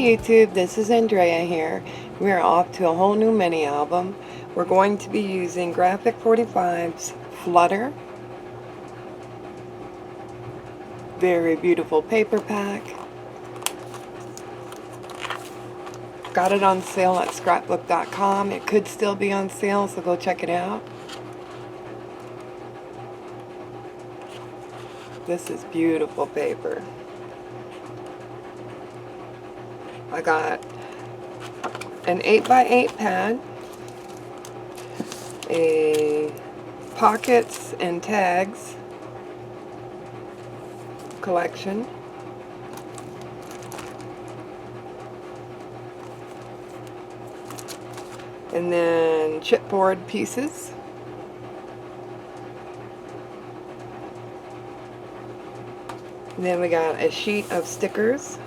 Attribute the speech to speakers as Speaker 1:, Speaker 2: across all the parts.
Speaker 1: YouTube, this is Andrea here. We're off to a whole new mini album. We're going to be using Graphic 45's Flutter. Very beautiful paper pack. Got it on sale at scrapbook.com. It could still be on sale, so go check it out. This is beautiful paper. I got an 8x8 pad, a pockets and tags collection, and then chipboard pieces, and then we got a sheet of stickers.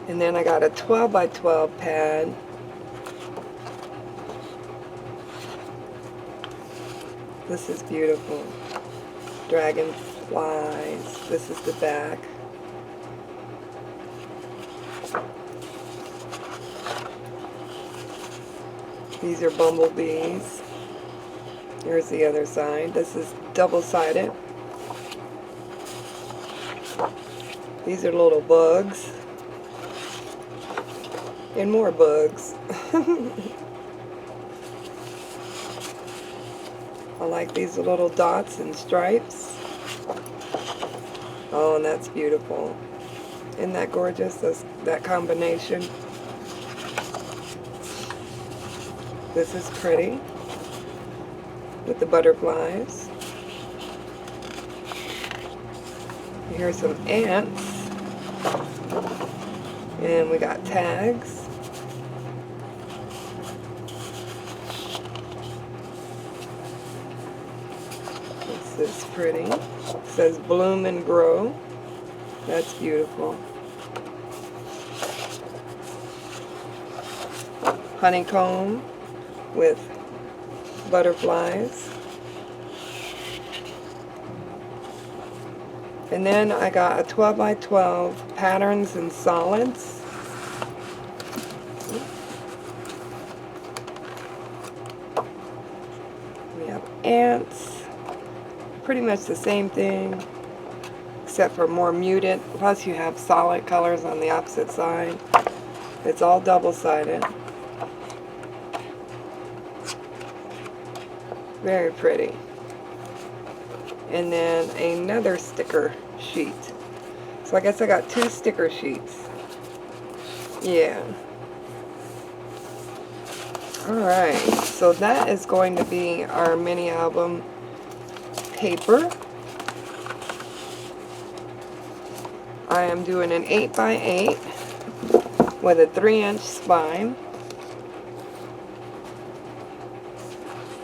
Speaker 1: And then I got a 12x12 pad. This is beautiful. Dragonflies. This is the back. These are bumblebees. Here's the other side. This is double-sided. These are little bugs. And more bugs. I like these little dots and stripes. Oh, and that's beautiful. Isn't that gorgeous? That combination. This is pretty. With the butterflies. Here's some ants. And we got tags. This is pretty. It says bloom and grow. That's beautiful. Honeycomb with butterflies. And then I got a 12x12 patterns and solids. We have ants. Pretty much the same thing, except for more muted. Plus you have solid colors on the opposite side. It's all double-sided. Very pretty. And then another sticker sheet. So I guess I got two sticker sheets. Yeah. Alright, so that is going to be our mini album paper. I am doing an 8x8 with a 3-inch spine.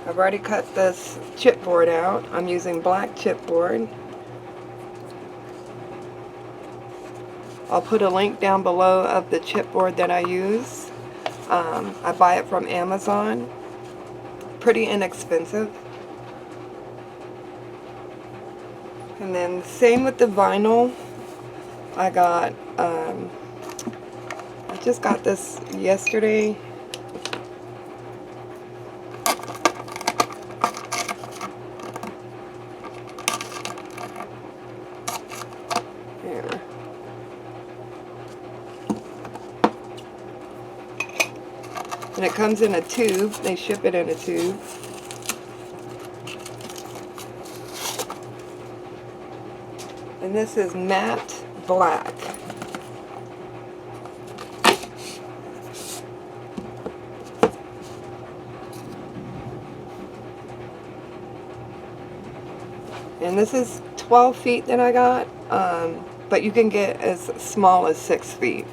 Speaker 1: I've already cut this chipboard out. I'm using black chipboard. I'll put a link down below of the chipboard that I use. I buy it from Amazon. Pretty inexpensive. And then same with the vinyl. I just got this yesterday. Here. And it comes in a tube. They ship it in a tube. And this is matte black. And this is 12 feet that I got, but you can get as small as 6 feet.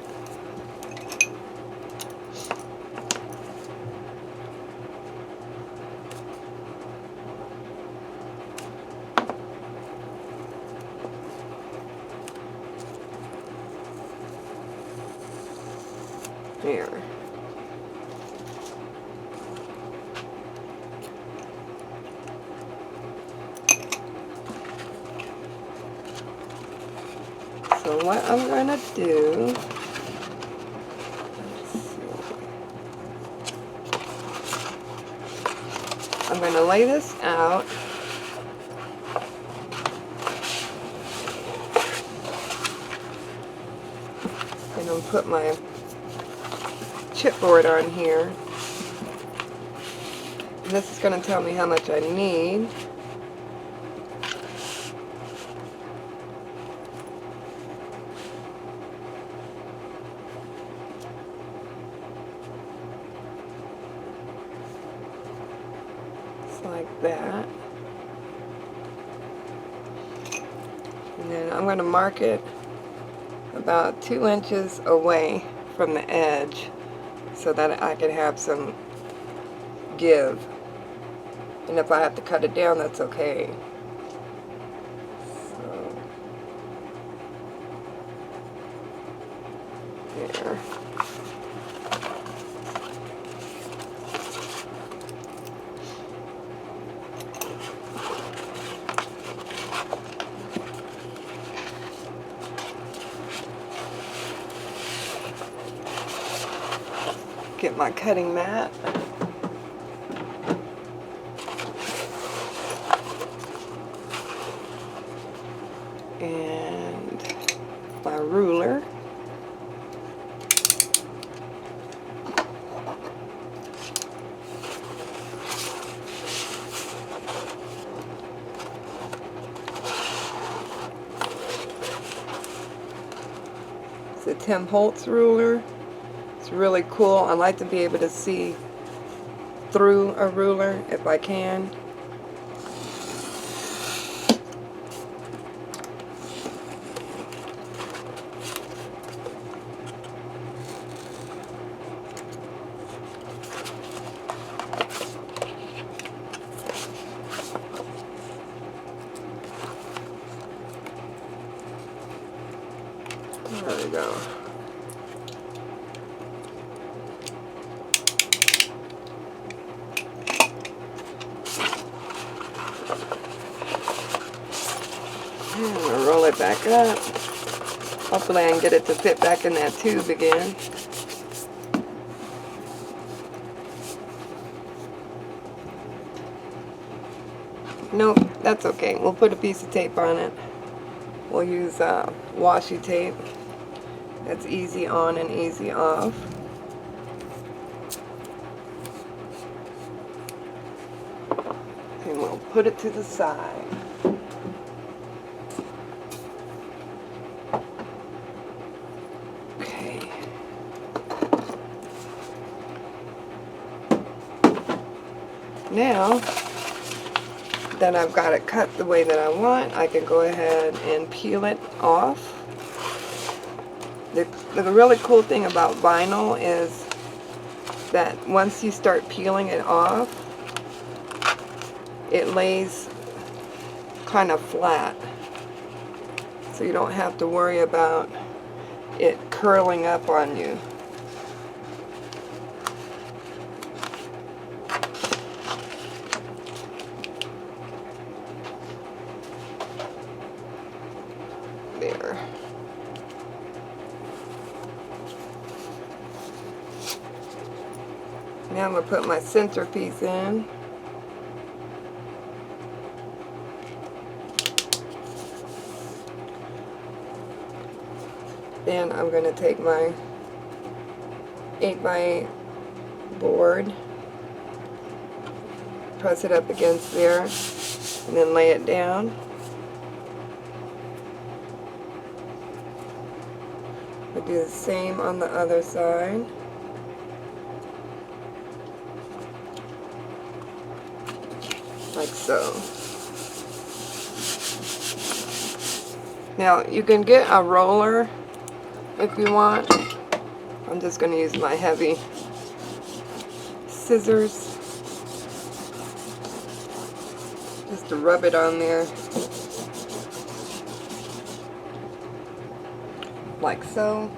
Speaker 1: Here. So what I'm going to do, I'm going to lay this out. And I'll put my chipboard on here. And this is going to tell me how much I need. Like that. And then I'm going to mark it about 2 inches away from the edge so that I can have some give. And if I have to cut it down, that's okay. So, there. Get my cutting mat. And my ruler. It's a Tim Holtz ruler. It's really cool. I like to be able to see through a ruler if I can. There we go. I'm going to roll it back up. Hopefully I can get it to fit back in that tube again. Nope, that's okay. We'll put a piece of tape on it. We'll use washi tape. That's easy on and easy off. And we'll put it to the side. Okay. Now that I've got it cut the way that I want, I can go ahead and peel it off. The really cool thing about vinyl is that once you start peeling it off, it lays kind of flat. So you don't have to worry about it curling up on you. There. Now I'm going to put my centerpiece in. Then I'm going to take my 8x8 board, press it up against there, and then lay it down. I'll do the same on the other side. Like so. Now you can get a roller if you want. I'm just going to use my heavy scissors just to rub it on there. Like so.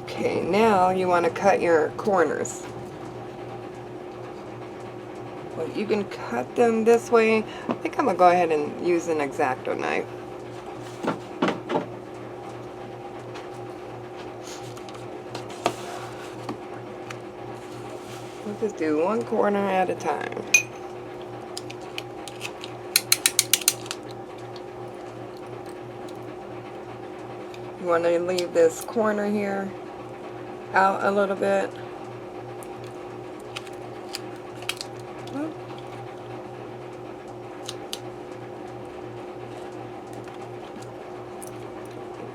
Speaker 1: Okay, now you want to cut your corners. Well, you can cut them this way. I think I'm going to go ahead and use an X-Acto knife. We'll just do one corner at a time. You want to leave this corner here out a little bit.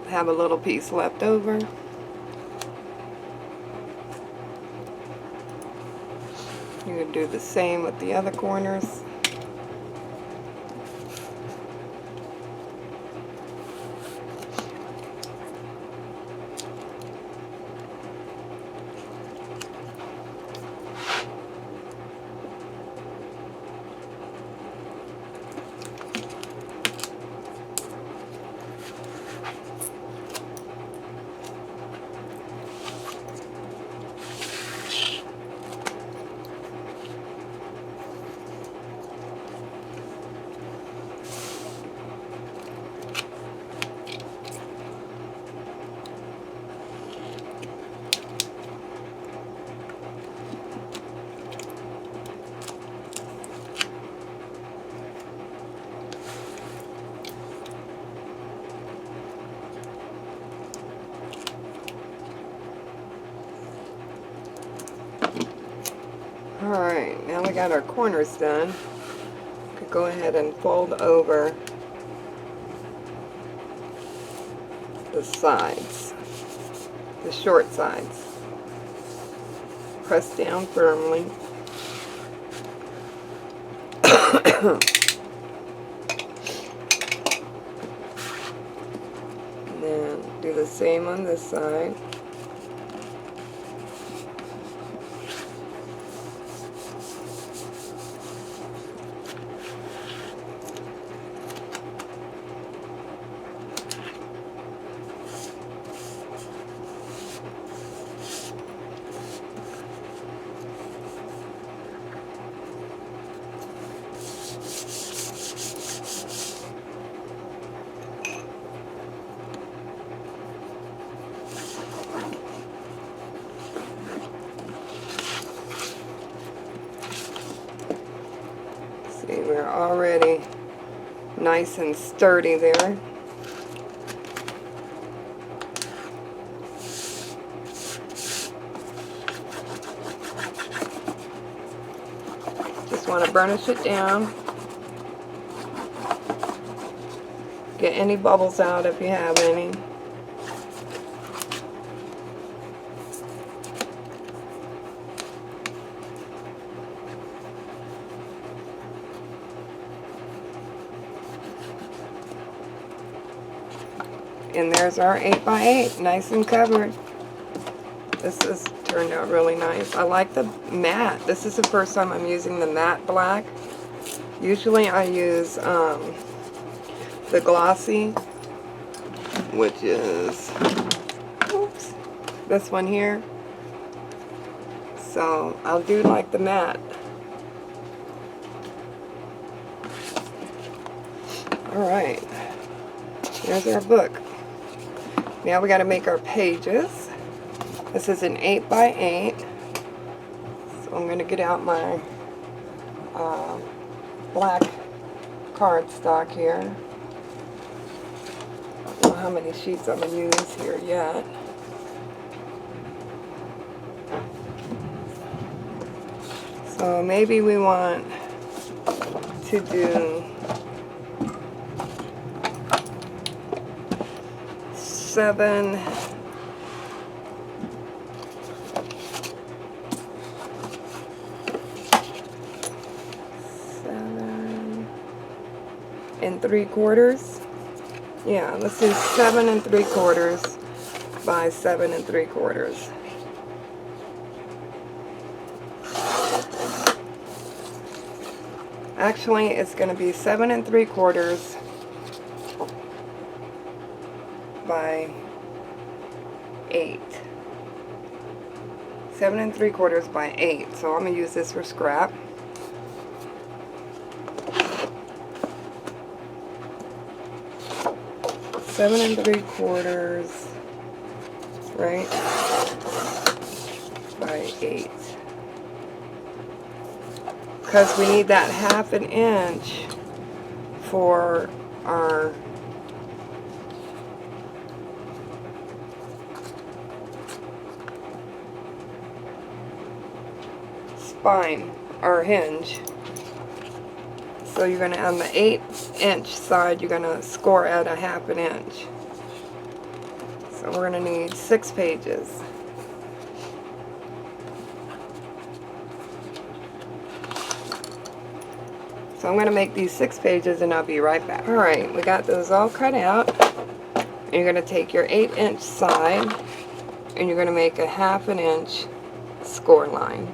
Speaker 1: Have a little piece left over. You can do the same with the other corners. Alright, now we got our corners done. We could go ahead and fold over the sides, the short sides. Press down firmly. And then do the same on this side. See, we're already nice and sturdy there. Just want to burnish it down. Get any bubbles out if you have any. And there's our 8x8, nice and covered. This has turned out really nice. I like the matte. This is the first time I'm using the matte black. Usually I use the glossy, which is, oops, this one here. So I'll do like the matte. Alright, there's our book. Now we got to make our pages. This is an 8x8. So I'm going to get out my black cardstock here. I don't know how many sheets I'm going to use here yet. So maybe we want to do 7 3/4. Yeah, let's do 7 3/4 by 7 3/4. Actually, it's going to be 7 3/4 by 8. 7 3/4 by 8. So I'm going to use this for scrap. 7 3/4, right, by 8. Because we need that 1/2 inch for our spine, our hinge. So you're going to, on the 8-inch side, you're going to score at a 1/2 inch. So we're going to need 6 pages. So I'm going to make these 6 pages and I'll be right back. Alright, we got those all cut out. And you're going to take your 8-inch side and you're going to make a 1/2 inch score line.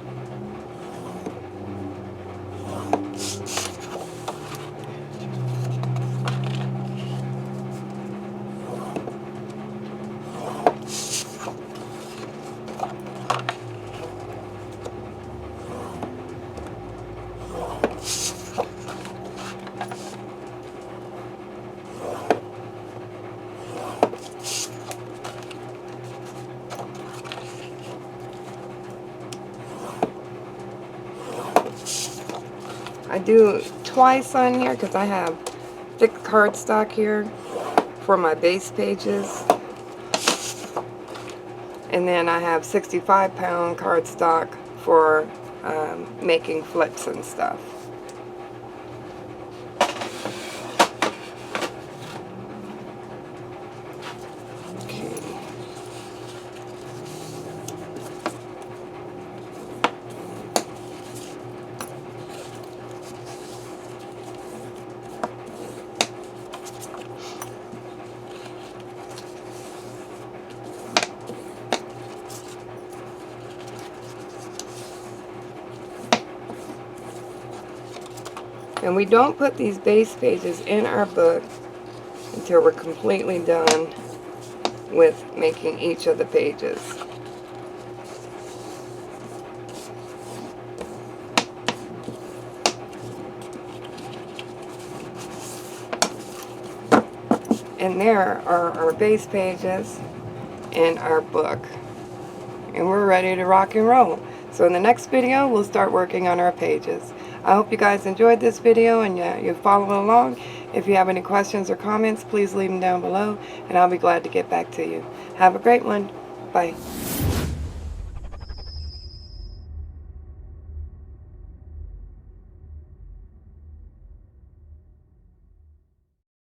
Speaker 1: I do twice on here because I have thick cardstock here for my base pages. And then I have 65-pound cardstock for making flips and stuff. And we don't put these base pages in our book until we're completely done with making each of the pages. And there are our base pages in our book. And we're ready to rock and roll. So in the next video, we'll start working on our pages. I hope you guys enjoyed this video and you're following along. If you have any questions or comments, please leave them down below and I'll be glad to get back to you. Have a great one. Bye.